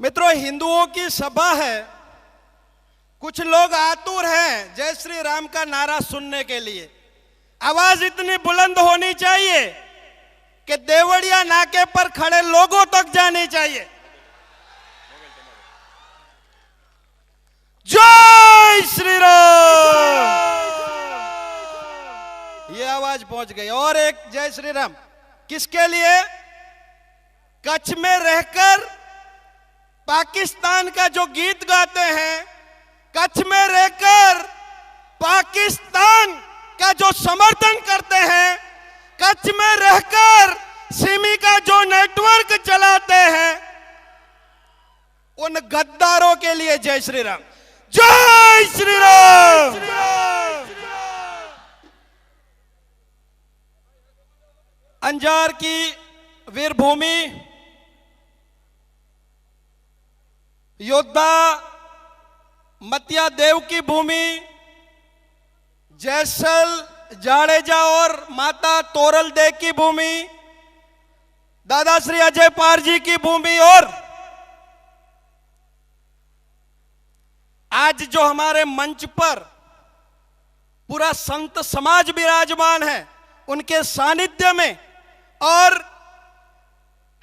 मित्रों, हिंदुओं की सभा है, कुछ लोग आतुर हैं जय श्री राम का नारा सुनने के लिए। आवाज इतनी बुलंद होनी चाहिए कि देवड़िया नाके पर खड़े लोगों तक जानी चाहिए। जय श्री राम, ये आवाज पहुंच गई। और एक जय श्री राम किसके लिए? कच्छ में रहकर पाकिस्तान का जो गीत गाते हैं, कच्छ में रहकर पाकिस्तान का जो समर्थन करते हैं, कच्छ में रहकर सिमी का जो नेटवर्क चलाते हैं, उन गद्दारों के लिए जय श्री राम, जय श्री राम। अंजार की वीरभूमि, योद्धा मतिया देव की भूमि, जयसल जाडेजा और माता तोरल दे की भूमि, दादा श्री अजय पार जी की भूमि, और आज जो हमारे मंच पर पूरा संत समाज विराजमान है, उनके सानिध्य में और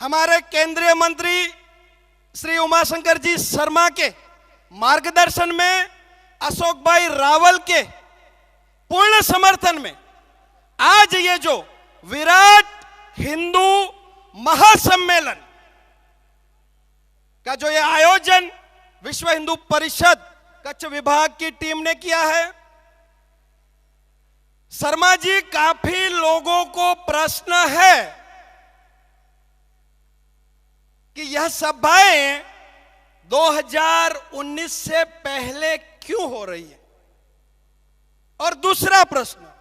हमारे केंद्रीय मंत्री श्री उमाशंकर जी शर्मा के मार्गदर्शन में, अशोक भाई रावल के पूर्ण समर्थन में आज ये जो विराट हिंदू महासम्मेलन का जो ये आयोजन विश्व हिंदू परिषद कच्छ विभाग की टीम ने किया है। शर्मा जी, काफी लोगों को प्रश्न है कि यह सभाएं 2019 से पहले क्यों हो रही है। और दूसरा प्रश्न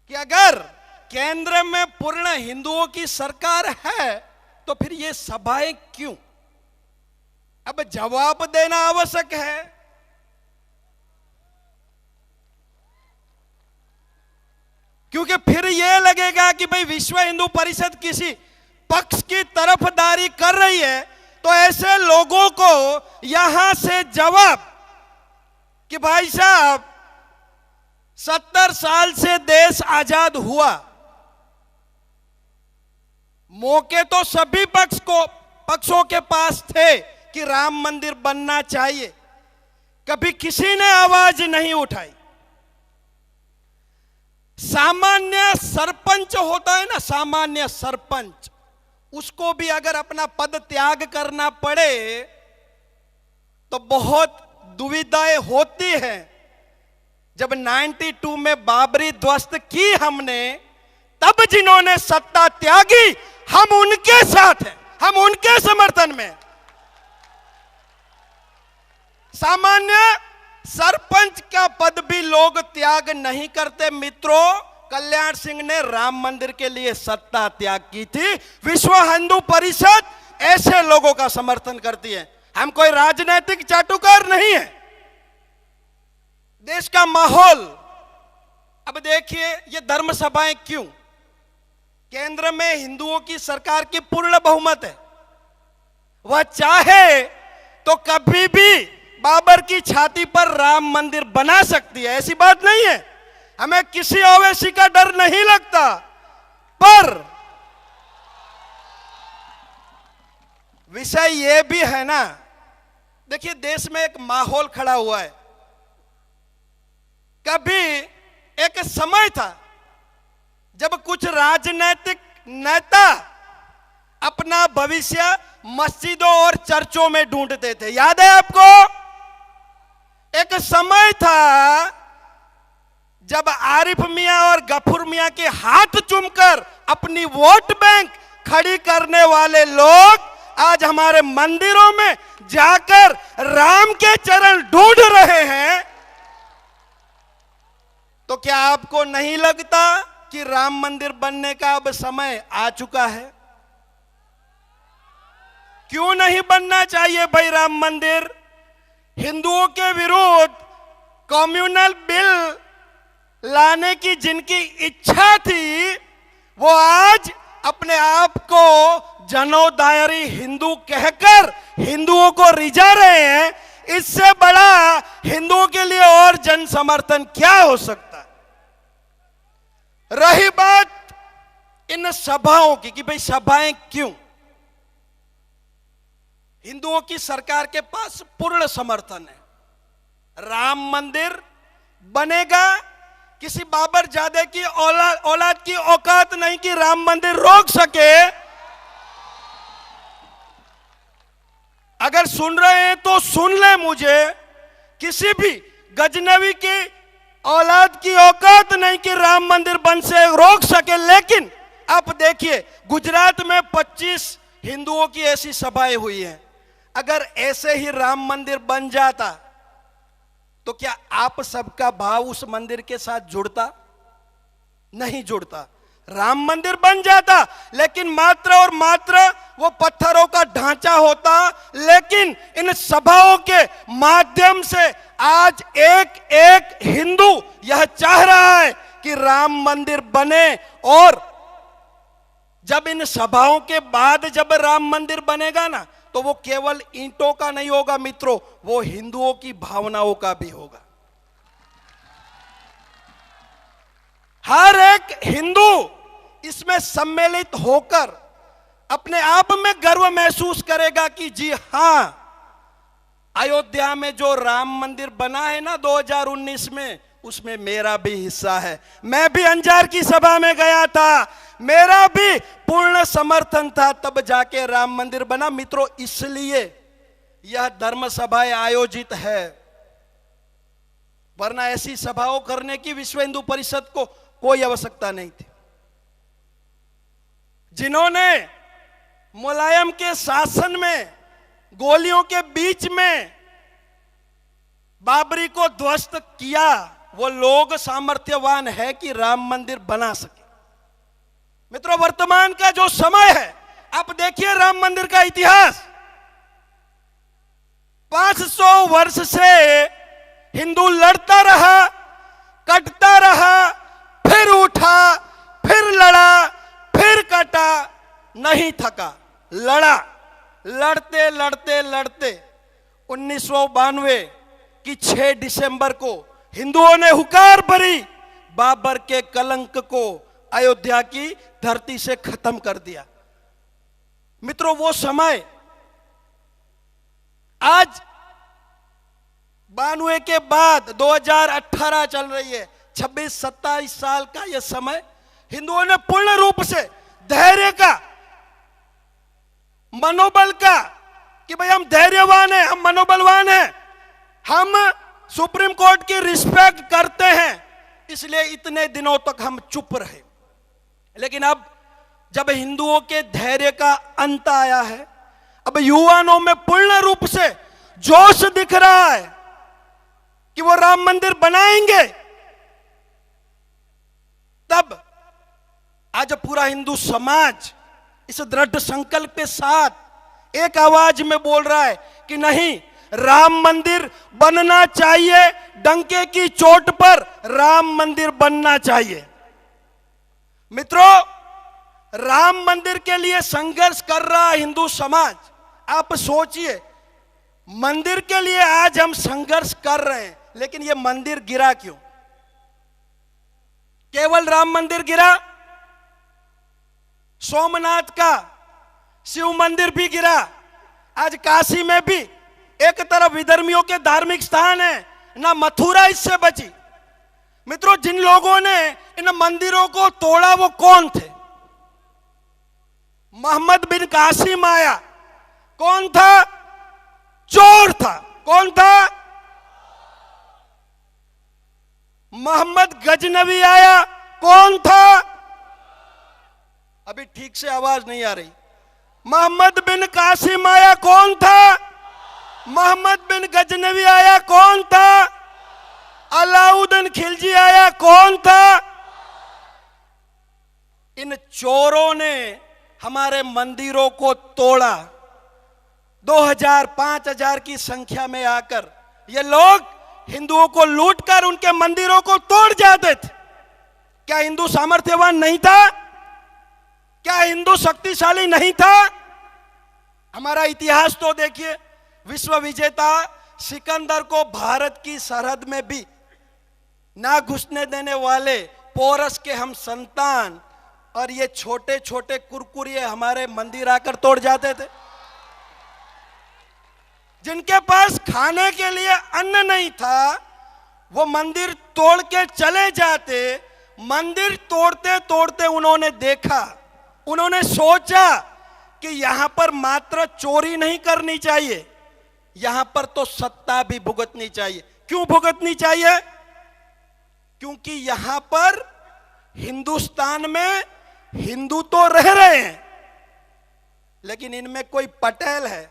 कि अगर केंद्र में पूर्ण हिंदुओं की सरकार है तो फिर ये सभाएं क्यों? अब जवाब देना आवश्यक है। क्योंकि फिर यह लगेगा कि भाई विश्व हिंदू परिषद किसी पक्ष की तरफदारी कर रही है, तो ऐसे लोगों को यहां से जवाब कि भाई साहब 70 साल से देश आजाद हुआ, मौके तो सभी पक्षों के पास थे कि राम मंदिर बनना चाहिए, कभी किसी ने आवाज नहीं उठाई। सामान्य सरपंच होता है ना, सामान्य सरपंच, उसको भी अगर अपना पद त्याग करना पड़े तो बहुत दुविधाएं होती हैं। जब 92 में बाबरी ध्वस्त की हमने, तब जिन्होंने सत्ता त्यागी, हम उनके साथ हैं, हम उनके समर्थन में। सामान्य सरपंच का पद भी लोग त्याग नहीं करते। मित्रों, कल्याण सिंह ने राम मंदिर के लिए सत्ता त्याग की थी। विश्व हिंदू परिषद ऐसे लोगों का समर्थन करती है। हम कोई राजनीतिक चाटुकार नहीं है। देश का माहौल, अब देखिए ये धर्म सभाएं क्यों? केंद्र में हिंदुओं की सरकार की पूर्ण बहुमत है। वह चाहे तो कभी भी बाबर की छाती पर राम मंदिर बना सकती है, ऐसी बात नहीं है। हमें किसी ओवैसी का डर नहीं लगता। पर विषय यह भी है ना, देखिए देश में एक माहौल खड़ा हुआ है। कभी एक समय था जब कुछ राजनीतिक नेता अपना भविष्य मस्जिदों और चर्चों में ढूंढते थे। याद है आपको? एक समय था जब आरिफ मियां और गफूर मियां के हाथ चूमकर अपनी वोट बैंक खड़ी करने वाले लोग आज हमारे मंदिरों में जाकर राम के चरण ढूंढ रहे हैं। तो क्या आपको नहीं लगता कि राम मंदिर बनने का अब समय आ चुका है? क्यों नहीं बनना चाहिए भाई राम मंदिर? हिंदुओं के विरुद्ध कम्युनल बिल लाने की जिनकी इच्छा थी, वो आज अपने आप को जनोदायरी हिंदू कहकर हिंदुओं को रिझा रहे हैं, इससे बड़ा हिंदुओं के लिए और जन समर्थन क्या हो सकता है। रही बात इन सभाओं की कि भाई सभाएं क्यों, हिंदुओं की सरकार के पास पूर्ण समर्थन है। राम मंदिर बनेगा, किसी बाबर जादे की औलाद की औकात नहीं कि राम मंदिर रोक सके। अगर सुन रहे हैं तो सुन ले, मुझे किसी भी गजनवी की औलाद की औकात नहीं कि राम मंदिर बन से रोक सके। लेकिन आप देखिए, गुजरात में 25 हिंदुओं की ऐसी सभाएं हुई हैं। अगर ऐसे ही राम मंदिर बन जाता तो क्या आप सबका भाव उस मंदिर के साथ जुड़ता? नहीं जुड़ता। राम मंदिर बन जाता, लेकिन मात्र और मात्र वो पत्थरों का ढांचा होता। लेकिन इन सभाओं के माध्यम से आज एक एक हिंदू यह चाह रहा है कि राम मंदिर बने, और जब इन सभाओं के बाद जब राम मंदिर बनेगा ना, तो वो केवल ईंटों का नहीं होगा मित्रों, वो हिंदुओं की भावनाओं का भी होगा। हर एक हिंदू इसमें सम्मिलित होकर अपने आप में गर्व महसूस करेगा कि जी हां, अयोध्या में जो राम मंदिर बना है ना 2019 में, उसमें मेरा भी हिस्सा है। मैं भी अंजार की सभा में गया था, मेरा भी पूर्ण समर्थन था, तब जाके राम मंदिर बना। मित्रों, इसलिए यह धर्म सभाएं आयोजित है, वरना ऐसी सभाओं करने की विश्व हिंदू परिषद को कोई आवश्यकता नहीं थी। जिन्होंने मुलायम के शासन में गोलियों के बीच में बाबरी को ध्वस्त किया, वो लोग सामर्थ्यवान है कि राम मंदिर बना सके। मित्रों, वर्तमान का जो समय है, आप देखिए राम मंदिर का इतिहास। 500 वर्ष से हिंदू लड़ता रहा, कटता रहा, फिर उठा, फिर लड़ा, फिर कटा, नहीं थका, लड़ा। लड़ते लड़ते लड़ते 1992 की 6 दिसंबर को हिंदुओं ने हुकार भरी, बाबर के कलंक को अयोध्या की धरती से खत्म कर दिया। मित्रों, वो समय आज 92 के बाद 2018 चल रही है, 26-27 साल का यह समय हिंदुओं ने पूर्ण रूप से धैर्य का, मनोबल का, कि भाई हम धैर्यवान हैं, हम मनोबलवान हैं, हम सुप्रीम कोर्ट की रिस्पेक्ट करते हैं, इसलिए इतने दिनों तक हम चुप रहे। लेकिन अब जब हिंदुओं के धैर्य का अंत आया है, अब युवाओं में पूर्ण रूप से जोश दिख रहा है कि वो राम मंदिर बनाएंगे, तब आज पूरा हिंदू समाज इस दृढ़ संकल्प के साथ एक आवाज में बोल रहा है कि नहीं, राम मंदिर बनना चाहिए, डंके की चोट पर राम मंदिर बनना चाहिए। मित्रों, राम मंदिर के लिए संघर्ष कर रहा हिंदू समाज। आप सोचिए, मंदिर के लिए आज हम संघर्ष कर रहे हैं, लेकिन यह मंदिर गिरा क्यों? केवल राम मंदिर गिरा? सोमनाथ का शिव मंदिर भी गिरा। आज काशी में भी एक तरफ विधर्मियों के धार्मिक स्थान है, ना मथुरा इससे बची। मित्रों, जिन लोगों ने इन मंदिरों को तोड़ा वो कौन थे? मोहम्मद बिन कासिम आया, कौन था? चोर था। कौन था? मोहम्मद गजनवी आया, कौन था? अभी ठीक से आवाज नहीं आ रही। मोहम्मद बिन कासिम आया, कौन था? मोहम्मद बिन गजनवी आया, कौन था? अलाउद्दीन खिलजी आया, कौन था? इन चोरों ने हमारे मंदिरों को तोड़ा। 2000, 5000 की संख्या में आकर ये लोग हिंदुओं को लूटकर उनके मंदिरों को तोड़ जाते थे। क्या हिंदू सामर्थ्यवान नहीं था? क्या हिंदू शक्तिशाली नहीं था? हमारा इतिहास तो देखिए, विश्व विजेता सिकंदर को भारत की सरहद में भी ना घुसने देने वाले पोरस के हम संतान और ये छोटे छोटे कुरकुरिए हमारे मंदिर आकर तोड़ जाते थे। जिनके पास खाने के लिए अन्न नहीं था, वो मंदिर तोड़ के चले जाते। मंदिर तोड़ते तोड़ते उन्होंने देखा, उन्होंने सोचा कि यहां पर मात्र चोरी नहीं करनी चाहिए, यहां पर तो सत्ता भी भुगतनी चाहिए। क्यों भुगतनी चाहिए? क्योंकि यहां पर हिंदुस्तान में हिंदू तो रह रहे हैं, लेकिन इनमें कोई पटेल है,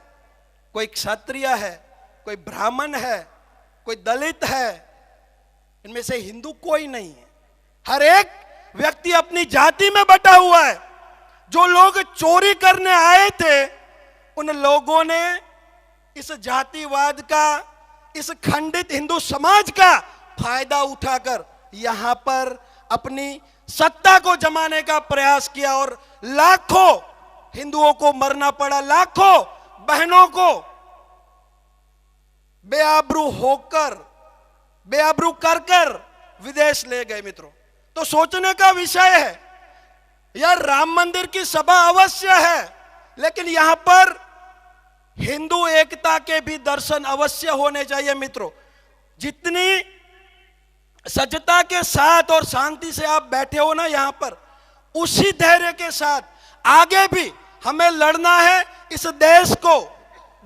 कोई क्षत्रिय है, कोई ब्राह्मण है, कोई दलित है, इनमें से हिंदू कोई नहीं है। हर एक व्यक्ति अपनी जाति में बटा हुआ है। जो लोग चोरी करने आए थे, उन लोगों ने इस जातिवाद का, इस खंडित हिंदू समाज का फायदा उठाकर यहां पर अपनी सत्ता को जमाने का प्रयास किया और लाखों हिंदुओं को मरना पड़ा, लाखों बहनों को बेआबरू होकर, बेआबरू कर कर विदेश ले गए। मित्रों, तो सोचने का विषय है, यार राम मंदिर की सभा अवश्य है, लेकिन यहां पर हिंदू एकता के भी दर्शन अवश्य होने चाहिए। मित्रों, जितनी सज्जता के साथ और शांति से आप बैठे हो ना यहां पर, उसी धैर्य के साथ आगे भी हमें लड़ना है, इस देश को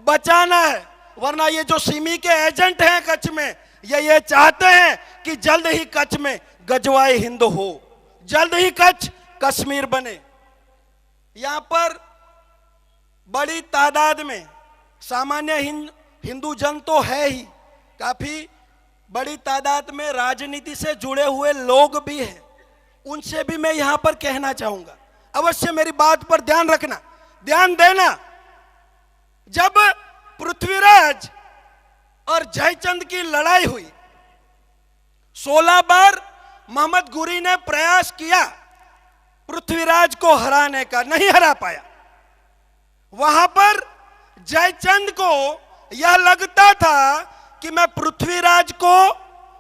बचाना है। वरना ये जो सिमी के एजेंट हैं कच्छ में, ये चाहते हैं कि जल्द ही कच्छ में गजवाए हिंद हो, जल्द ही कच्छ कश्मीर बने। यहां पर बड़ी तादाद में सामान्य हिंदू जन तो है ही, काफी बड़ी तादाद में राजनीति से जुड़े हुए लोग भी हैं। उनसे भी मैं यहां पर कहना चाहूंगा, अवश्य मेरी बात पर ध्यान रखना, ध्यान देना। जब पृथ्वीराज और जयचंद की लड़ाई हुई, 16 बार मोहम्मद गुरी ने प्रयास किया पृथ्वीराज को हराने का, नहीं हरा पाया। वहां पर जयचंद को यह लगता था कि मैं पृथ्वीराज को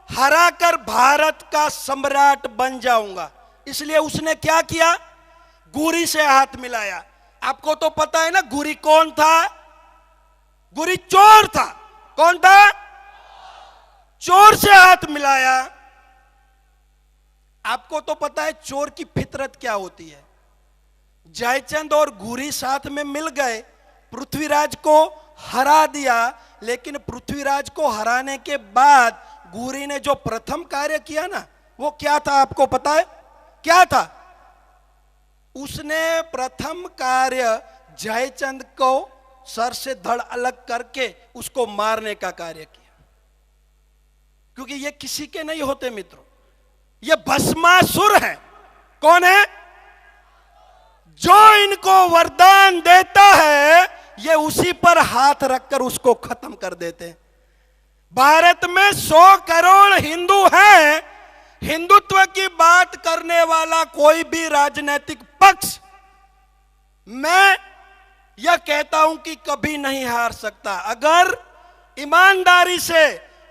हराकर भारत का सम्राट बन जाऊंगा, इसलिए उसने क्या किया? गुरी से हाथ मिलाया। आपको तो पता है ना गुरी कौन था? गुरी चोर था। कौन था? चोर से हाथ मिलाया। आपको तो पता है चोर की फितरत क्या होती है। जयचंद और गुरी साथ में मिल गए, पृथ्वीराज को हरा दिया। लेकिन पृथ्वीराज को हराने के बाद गुरी ने जो प्रथम कार्य किया ना, वो क्या था आपको पता है? क्या था? उसने प्रथम कार्य जयचंद को सर से धड़ अलग करके उसको मारने का कार्य किया। क्योंकि ये किसी के नहीं होते मित्रों, ये भस्मासुर है। कौन है? जो इनको वरदान देता है, ये उसी पर हाथ रखकर उसको खत्म कर देते हैं। भारत में 100 करोड़ हिंदू हैं। हिंदुत्व की बात करने वाला कोई भी राजनीतिक पक्ष, मैं यह कहता हूं कि कभी नहीं हार सकता। अगर ईमानदारी से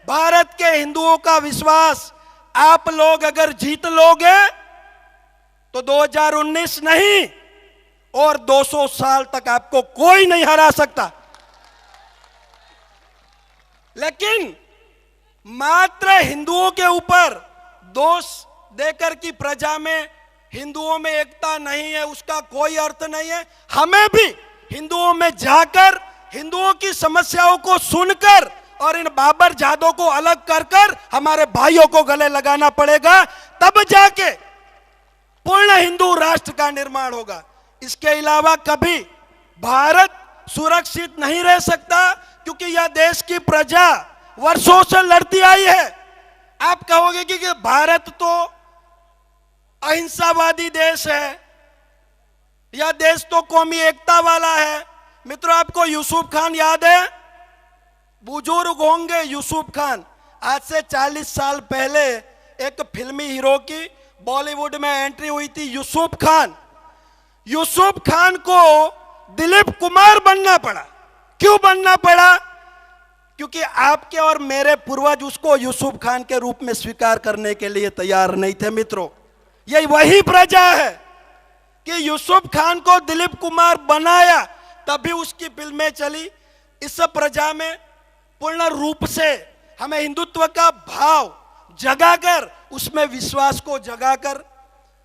भारत के हिंदुओं का विश्वास आप लोग अगर जीत लोगे, तो 2019 नहीं और 200 साल तक आपको कोई नहीं हरा सकता। लेकिन मात्र हिंदुओं के ऊपर दोष देकर कि प्रजा में, हिंदुओं में एकता नहीं है, उसका कोई अर्थ नहीं है। हमें भी हिंदुओं में जाकर, हिंदुओं की समस्याओं को सुनकर और इन बाबर जादों को अलग कर कर हमारे भाइयों को गले लगाना पड़ेगा, तब जाके पूर्ण हिंदू राष्ट्र का निर्माण होगा। इसके अलावा कभी भारत सुरक्षित नहीं रह सकता, क्योंकि यह देश की प्रजा वर्षों से लड़ती आई है। आप कहोगे कि भारत तो अहिंसावादी देश है, यह देश तो कौमी एकता वाला है। मित्रों, आपको यूसुफ खान याद है? बुजुर्ग होंगे यूसुफ खान। आज से 40 साल पहले एक फिल्मी हीरो की बॉलीवुड में एंट्री हुई थी, यूसुफ खान। यूसुफ खान को दिलीप कुमार बनना पड़ा। क्यों बनना पड़ा? क्योंकि आपके और मेरे पूर्वज उसको यूसुफ खान के रूप में स्वीकार करने के लिए तैयार नहीं थे। मित्रों, यही वही प्रजा है कि यूसुफ खान को दिलीप कुमार बनाया, तभी उसकी फिल्में चली। इस प्रजा में पूर्ण रूप से हमें हिंदुत्व का भाव जगाकर, उसमें विश्वास को जगाकर,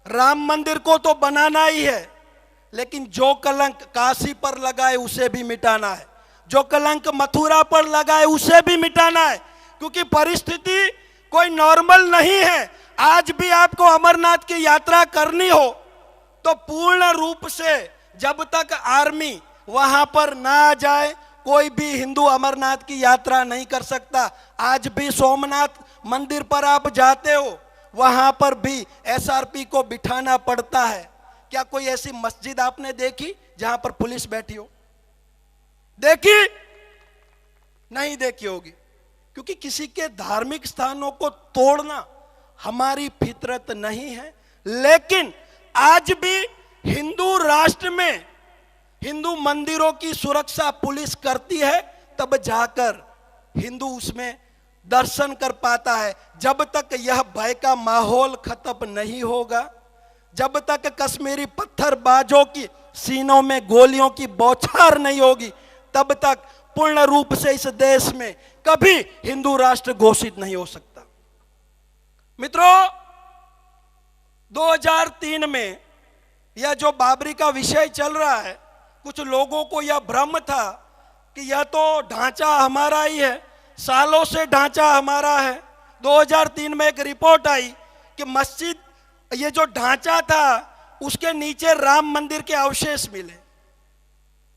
राम मंदिर को तो बनाना ही है, लेकिन जो कलंक काशी पर लगाए उसे भी मिटाना है, जो कलंक मथुरा पर लगाए उसे भी मिटाना है। क्योंकि परिस्थिति कोई नॉर्मल नहीं है। आज भी आपको अमरनाथ की यात्रा करनी हो तो पूर्ण रूप से जब तक आर्मी वहां पर ना आ जाए, कोई भी हिंदू अमरनाथ की यात्रा नहीं कर सकता। आज भी सोमनाथ मंदिर पर आप जाते हो, वहां पर भी एसआरपी को बिठाना पड़ता है। क्या कोई ऐसी मस्जिद आपने देखी जहां पर पुलिस बैठी हो? देखी? नहीं देखी होगी, क्योंकि किसी के धार्मिक स्थानों को तोड़ना हमारी फितरत नहीं है। लेकिन आज भी हिंदू राष्ट्र में हिंदू मंदिरों की सुरक्षा पुलिस करती है, तब जाकर हिंदू उसमें दर्शन कर पाता है। जब तक यह भय का माहौल खत्म नहीं होगा, जब तक कश्मीरी पत्थरबाजों की सीनों में गोलियों की बौछार नहीं होगी, तब तक पूर्ण रूप से इस देश में कभी हिंदू राष्ट्र घोषित नहीं हो सकता। मित्रों, 2003 में यह जो बाबरी का विषय चल रहा है, कुछ लोगों को यह भ्रम था कि यह तो ढांचा हमारा ही है, सालों से ढांचा हमारा है। 2003 में एक रिपोर्ट आई कि मस्जिद, ये जो ढांचा था उसके नीचे राम मंदिर के अवशेष मिले।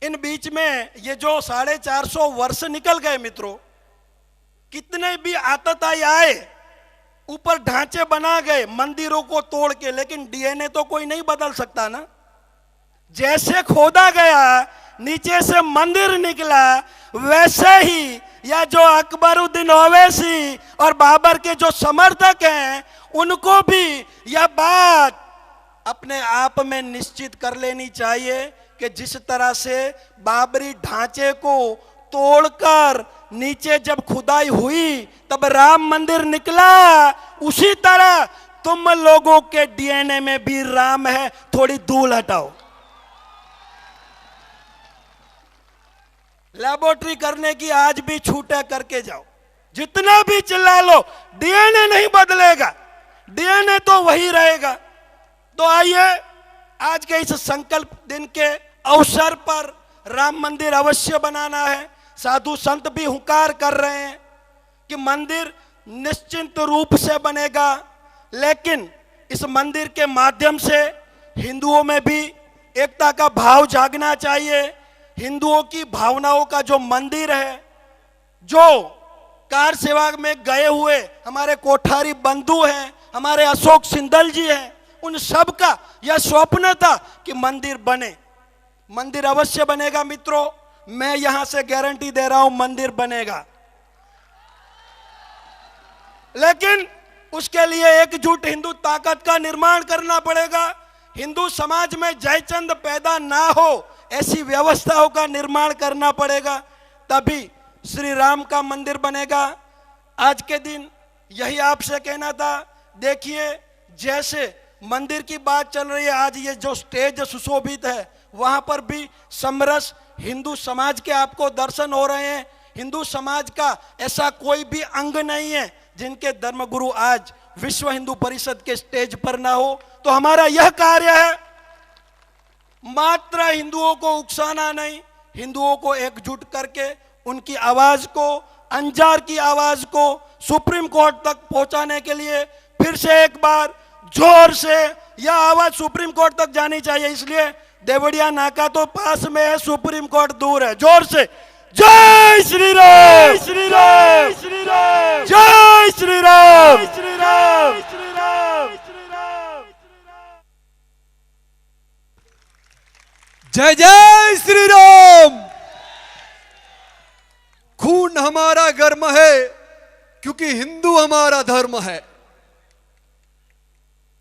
इन बीच में ये जो 450 वर्ष निकल गए मित्रों, कितने भी आतताई आए, ऊपर ढांचे बना गए मंदिरों को तोड़ के, लेकिन डीएनए तो कोई नहीं बदल सकता ना। जैसे खोदा गया नीचे से मंदिर निकला, वैसे ही या जो अकबरुद्दीन ओवैसी और बाबर के जो समर्थक हैं, उनको भी यह बात अपने आप में निश्चित कर लेनी चाहिए कि जिस तरह से बाबरी ढांचे को तोड़कर नीचे जब खुदाई हुई तब राम मंदिर निकला, उसी तरह तुम लोगों के डीएनए में भी राम है। थोड़ी धूल हटाओ, लैबोरेटरी करने की आज भी छूट है, करके जाओ। जितना भी चिल्ला लो, डीएनए नहीं बदलेगा, डीएनए तो वही रहेगा। तो आइए आज के इस संकल्प दिन के अवसर पर राम मंदिर अवश्य बनाना है। साधु संत भी हुंकार कर रहे हैं कि मंदिर निश्चिंत रूप से बनेगा, लेकिन इस मंदिर के माध्यम से हिंदुओं में भी एकता का भाव जागना चाहिए। हिंदुओं की भावनाओं का जो मंदिर है, जो कार सेवा में गए हुए हमारे कोठारी बंधु हैं, हमारे अशोक सिंदल जी हैं, उन सब का यह स्वप्न था कि मंदिर बने। मंदिर अवश्य बनेगा मित्रों, मैं यहां से गारंटी दे रहा हूं, मंदिर बनेगा। लेकिन उसके लिए एकजुट हिंदू ताकत का निर्माण करना पड़ेगा। हिंदू समाज में जयचंद पैदा ना हो, ऐसी व्यवस्थाओं का निर्माण करना पड़ेगा, तभी श्री राम का मंदिर बनेगा। आज के दिन यही आपसे कहना था। देखिए, जैसे मंदिर की बात चल रही है, आज ये जो स्टेज सुशोभित है, वहां पर भी समरस हिंदू समाज के आपको दर्शन हो रहे हैं। हिंदू समाज का ऐसा कोई भी अंग नहीं है जिनके धर्मगुरु आज विश्व हिंदू परिषद के स्टेज पर ना हो। तो हमारा यह कार्य है, मात्र हिंदुओं को उकसाना नहीं, हिंदुओं को एकजुट करके उनकी आवाज को, अंजार की आवाज को सुप्रीम कोर्ट तक पहुंचाने के लिए फिर से एक बार जोर से यह आवाज सुप्रीम कोर्ट तक जानी चाहिए। इसलिए देवड़िया नाका तो पास में है, सुप्रीम कोर्ट दूर है। जोर से जय श्री राम, श्री राम, श्री राम, जय श्री राम, श्री राम, श्री राम, श्री राम। जय जय श्री राम। खून हमारा गर्म है क्योंकि हिंदू हमारा धर्म है।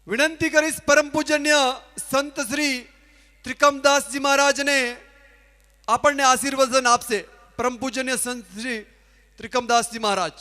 विनंती करीस परम पूजन्य संत श्री ત્રિકમદાસ જી મહારાજને આપણને આશીર્વચન આપશે. પરમ પૂજનીય સંત શ્રી ત્રિકમદાસજી મહારાજ.